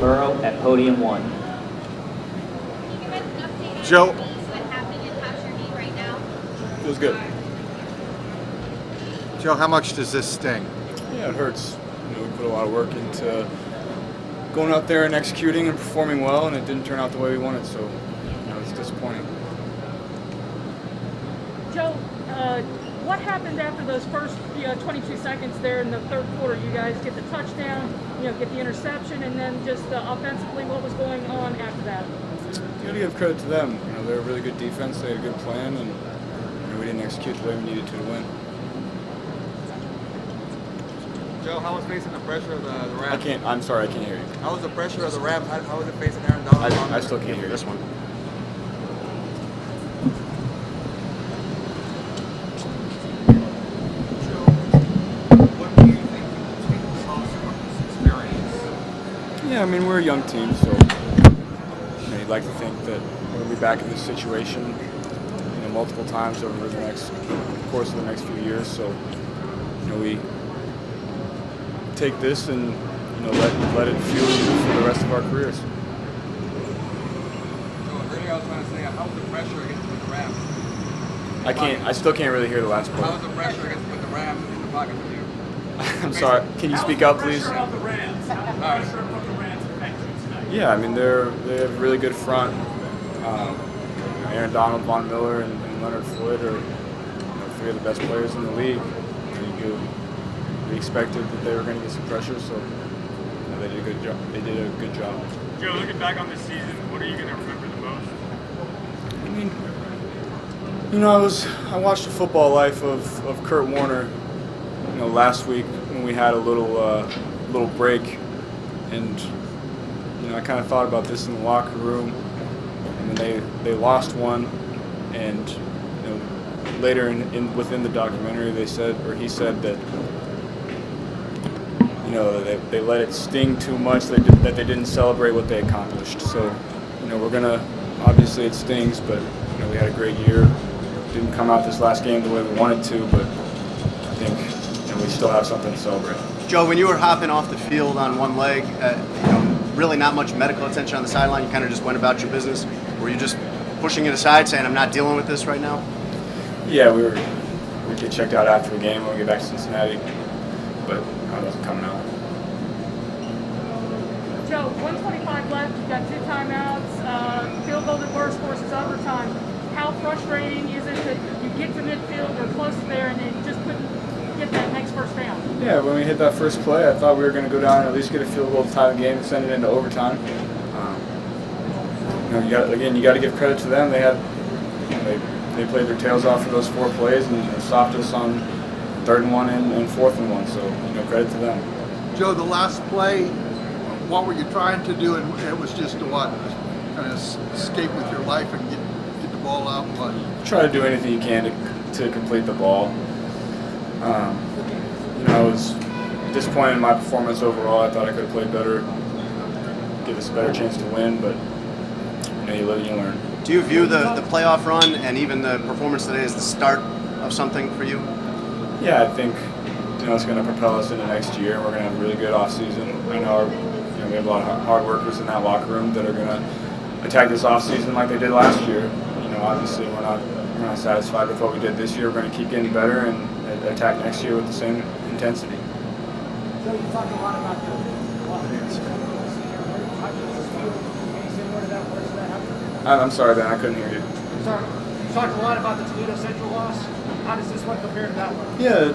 Burrow at podium 1. Joe. What happened and how's your knee right now? Feels good. Joe, how much does this sting? Yeah, it hurts. We put a lot of work into going out there and executing and performing well, and it didn't turn out the way we wanted, so it's disappointing. Joe, what happened after those first 22 seconds there in the third quarter? You guys get the touchdown, get the interception, and then just offensively, what was going on after that? You got to give credit to them. They're a really good defense. They had a good plan, and we didn't execute the way we needed to win. Joe, how was facing the pressure of the Rams? I'm sorry, I can't hear you. How was the pressure of the Rams? How was it facing Aaron Donald? I still can't hear this one. What do you think you take most from this experience? Yeah, we're a young team, so you'd like to think that we'll be back in this situation multiple times over the course of the next few years. So we take this and let it fuel for the rest of our careers. So earlier I was trying to say, how was the pressure against the Rams? I still can't really hear the last part. How was the pressure against the Rams in the pocket with you? I'm sorry. Can you speak up, please? How did the pressure of the Rams affect you tonight? Yeah, they have a really good front. Aaron Donald, Von Miller, and Leonard Floyd are three of the best players in the league. We expected that they were going to get some pressure, so they did a good job. They did a good job. Joe, looking back on this season, what are you going to remember the most? I watched the football life of Kurt Warner. Last week when we had a little break, and I kind of thought about this in the locker room. And they lost one, and later within the documentary he said that they let it sting too much, that they didn't celebrate what they accomplished. So we're gonna, obviously it stings, but we had a great year. Didn't come out this last game the way we wanted to, but I think we still have something to celebrate. Joe, when you were hopping off the field on one leg, really not much medical attention on the sideline, you kind of just went about your business. Were you just pushing it aside, saying, I'm not dealing with this right now? Yeah, we get checked out after the game when we get back to Cincinnati, but I wasn't coming out. Joe, 125 left, you've got 2 timeouts, field goal at worst forces overtime. How frustrating is it that you get to midfield or close to there and then just couldn't get that next first down? Yeah, when we hit that first play, I thought we were going to go down and at least get a field goal to tie the game and send it into overtime. You got to give credit to them. They played their tails off for those 4 plays and stopped us on 3rd and 1 and 4th and 1. So credit to them. Joe, the last play, what were you trying to do? And it was just to what? Kind of escape with your life and get the ball out? What? Try to do anything you can to complete the ball. I was disappointed in my performance overall. I thought I could have played better, give us a better chance to win, but you live and you learn. Do you view the playoff run and even the performance today as the start of something for you? Yeah, I think it's going to propel us into next year. We're going to have a really good offseason. I know we have a lot of hard workers in that locker room that are going to attack this offseason like they did last year. Obviously we're not satisfied with what we did this year. We're going to keep getting better and attack next year with the same intensity. So you talked a lot about the offense. How does this feel? Any similar to that words that happened? I'm sorry, Ben. I couldn't hear you. Sorry. You talked a lot about the Toledo Central loss. How does this one compare to that one? Yeah,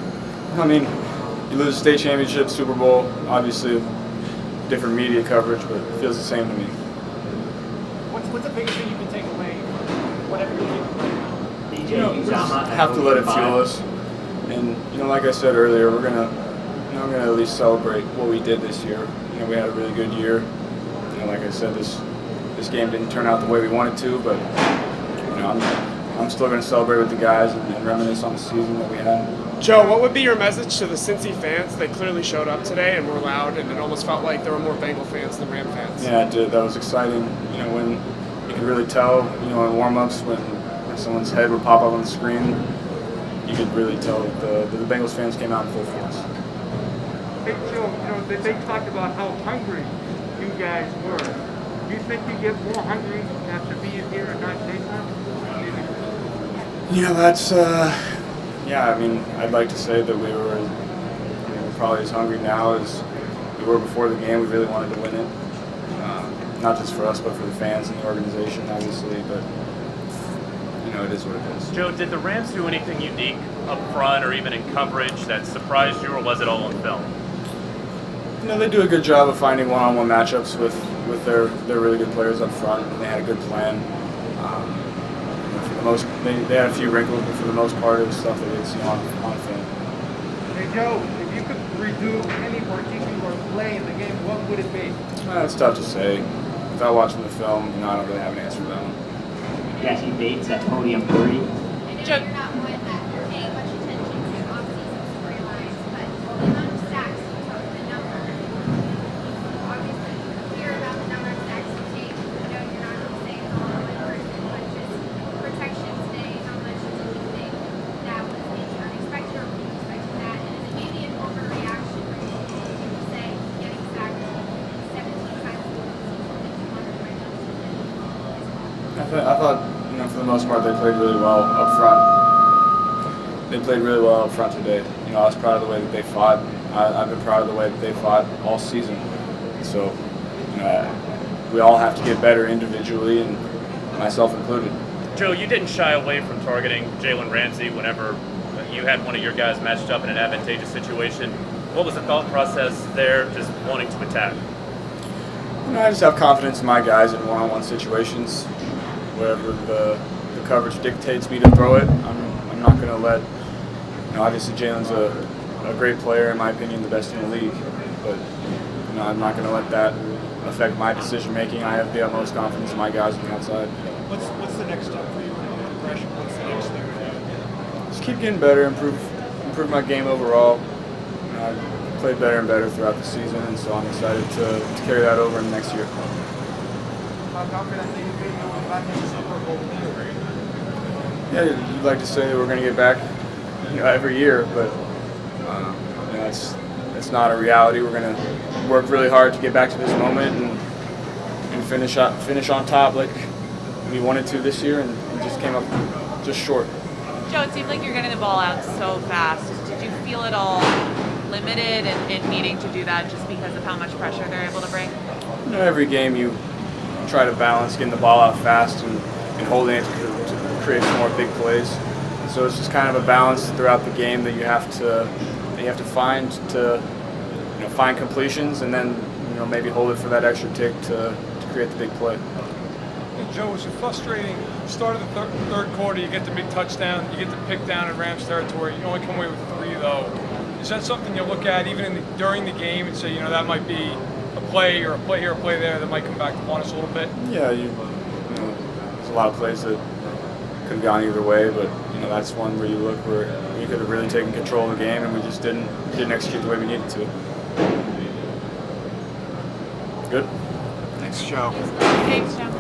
you lose a state championship, Super Bowl, obviously different media coverage, but it feels the same to me. What's the biggest thing you can take away from whatever you're doing right now? DJ We just have to let it fuel us. And like I said earlier, we're gonna at least celebrate what we did this year. We had a really good year. Like I said, this game didn't turn out the way we wanted to, but I'm still gonna celebrate with the guys and reminisce on the season that we had. Joe, what would be your message to the Cincy fans? They clearly showed up today and were loud, and it almost felt like there were more Bengal fans than Ram fans. Yeah, it did. That was exciting. When you could really tell, in warm-ups when someone's head would pop up on the screen, you could really tell that the Bengals fans came out in full force. Hey, Joe, they talked about how hungry you guys were. Do you think you get more hungry after being here and not daytime? That's, yeah, I mean, I'd like to say that we're probably as hungry now as we were before the game. We really wanted to win it. Not just for us, but for the fans and the organization, obviously, but it is what it is. Joe, did the Rams do anything unique up front or even in coverage that surprised you, or was it all on film? They do a good job of finding one-on-one matchups with their really good players up front, and they had a good plan. For the most, they had a few wrinkles, but for the most part, it was stuff that they'd seen on film. Hey Joe, if you could redo any particular play in the game, what would it be? It's tough to say. Without watching the film, I don't really have an answer for that one. Jesse Bates at podium 3. I know you're not one that you're paying much attention to off-season storylines, but the amount of sacks you took, the number, obviously you hear about the number of sacks you take. I know you're not going to say it's all one person, but just protection today, how much do you think that was maybe unexpected, or were you expecting that? And is it maybe an overreaction when you say getting sacked 17 times in the season that you wanted right now? I thought, for the most part, they played really well up front. They played really well up front today. I was proud of the way that they fought. I've been proud of the way that they fought all season. So, we all have to get better individually, and myself included. Joe, you didn't shy away from targeting Jalen Ramsey whenever you had one of your guys matched up in an advantageous situation. What was the thought process there, just wanting to attack? I just have confidence in my guys in one-on-one situations. Wherever the coverage dictates me to throw it, I'm not going to let. Obviously Jalen's a great player, in my opinion, the best in the league. But I'm not going to let that affect my decision making. I have the utmost confidence in my guys on the outside. What's the next step for you in your progression? What's the next thing? Just keep getting better, improve my game overall. I've played better and better throughout the season, and so I'm excited to carry that over in the next year. How confident do you feel you will back in the Super Bowl? Yeah, you'd like to say that we're going to get back, every year, but it's not a reality. We're going to work really hard to get back to this moment and finish on top like we wanted to this year, and just came up just short. Joe, it seemed like you're getting the ball out so fast. Did you feel at all limited in needing to do that just because of how much pressure they're able to bring? Every game you try to balance getting the ball out fast and holding it to create some more big plays. And so it's just kind of a balance throughout the game that you have to find to find completions, and then maybe hold it for that extra tick to create the big play. Hey Joe, was it frustrating? Start of the third quarter, you get the big touchdown, you get the pick down in Rams territory. You only come away with 3 though. Is that something you look at even during the game and say, that might be a play or a play here, a play there that might come back to haunt us a little bit? Yeah, there's a lot of plays that could have gone either way, but that's one where you look where we could have really taken control of the game, and we just didn't execute the way we needed to. Good. Thanks, Joe. Thanks, Joe.